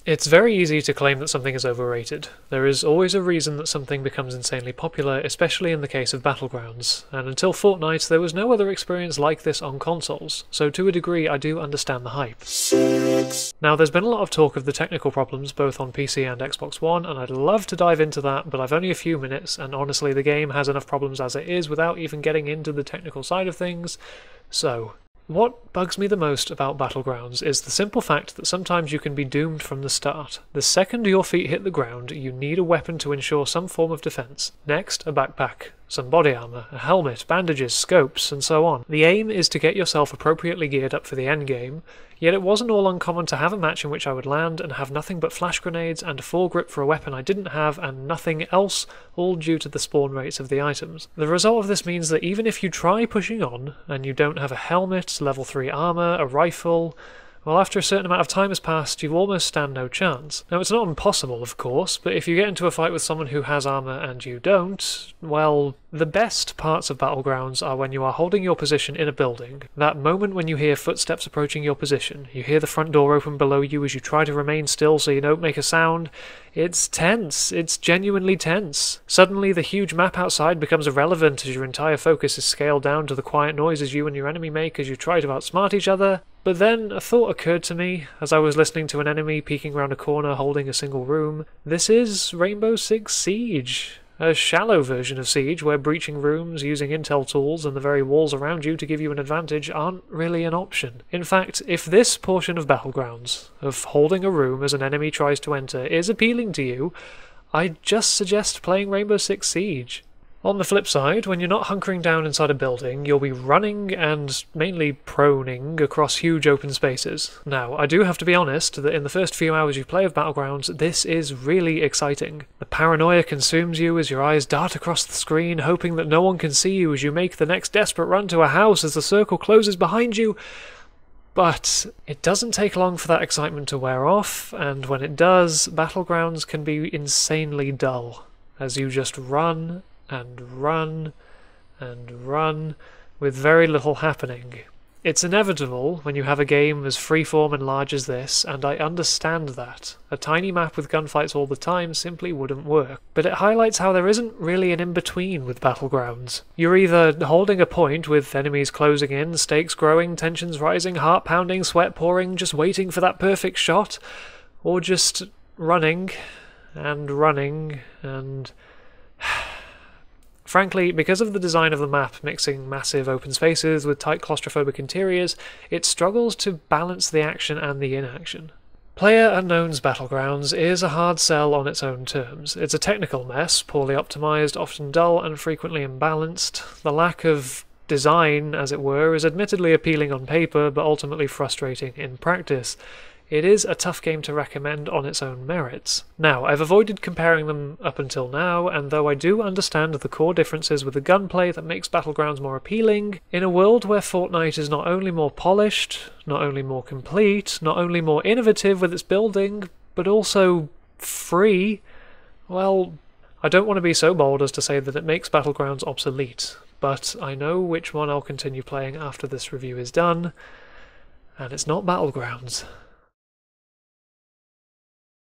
It's very easy to claim that something is overrated. There is always a reason that something becomes insanely popular, especially in the case of Battlegrounds, and until Fortnite there was no other experience like this on consoles, so to a degree I do understand the hype. Now there's been a lot of talk of the technical problems both on PC and Xbox One, and I'd love to dive into that, but I've only a few minutes, and honestly the game has enough problems as it is without even getting into the technical side of things, so... What bugs me the most about Battlegrounds is the simple fact that sometimes you can be doomed from the start. The second your feet hit the ground, you need a weapon to ensure some form of defense. Next, a backpack, some body armor, a helmet, bandages, scopes, and so on. The aim is to get yourself appropriately geared up for the endgame, yet it wasn't all uncommon to have a match in which I would land and have nothing but flash grenades and a foregrip for a weapon I didn't have and nothing else, all due to the spawn rates of the items. The result of this means that even if you try pushing on, and you don't have a helmet, level 3 armor, a rifle, well, after a certain amount of time has passed, you almost stand no chance. Now, it's not impossible, of course, but if you get into a fight with someone who has armor and you don't, well, the best parts of Battlegrounds are when you are holding your position in a building. That moment when you hear footsteps approaching your position, you hear the front door open below you as you try to remain still so you don't make a sound. It's tense. It's genuinely tense. Suddenly, the huge map outside becomes irrelevant as your entire focus is scaled down to the quiet noises you and your enemy make as you try to outsmart each other. But then a thought occurred to me as I was listening to an enemy peeking around a corner holding a single room. This is Rainbow Six Siege. A shallow version of Siege where breaching rooms, using intel tools, and the very walls around you to give you an advantage aren't really an option. In fact, if this portion of Battlegrounds, of holding a room as an enemy tries to enter, is appealing to you, I'd just suggest playing Rainbow Six Siege. On the flip side, when you're not hunkering down inside a building, you'll be running and mainly proning across huge open spaces. Now, I do have to be honest that in the first few hours you play of Battlegrounds, this is really exciting. The paranoia consumes you as your eyes dart across the screen, hoping that no one can see you as you make the next desperate run to a house as the circle closes behind you. But it doesn't take long for that excitement to wear off, and when it does, Battlegrounds can be insanely dull, as you just run and run and run with very little happening. It's inevitable when you have a game as freeform and large as this, and I understand that. A tiny map with gunfights all the time simply wouldn't work. But it highlights how there isn't really an in-between with Battlegrounds. You're either holding a point with enemies closing in, stakes growing, tensions rising, heart pounding, sweat pouring, just waiting for that perfect shot, or just running and running and... Frankly, because of the design of the map mixing massive open spaces with tight claustrophobic interiors, it struggles to balance the action and the inaction. PlayerUnknown's Battlegrounds is a hard sell on its own terms. It's a technical mess, poorly optimized, often dull and frequently imbalanced. The lack of design, as it were, is admittedly appealing on paper, but ultimately frustrating in practice. It is a tough game to recommend on its own merits. Now, I've avoided comparing them up until now, and though I do understand the core differences with the gunplay that makes Battlegrounds more appealing, in a world where Fortnite is not only more polished, not only more complete, not only more innovative with its building, but also free, well, I don't want to be so bold as to say that it makes Battlegrounds obsolete, but I know which one I'll continue playing after this review is done, and it's not Battlegrounds.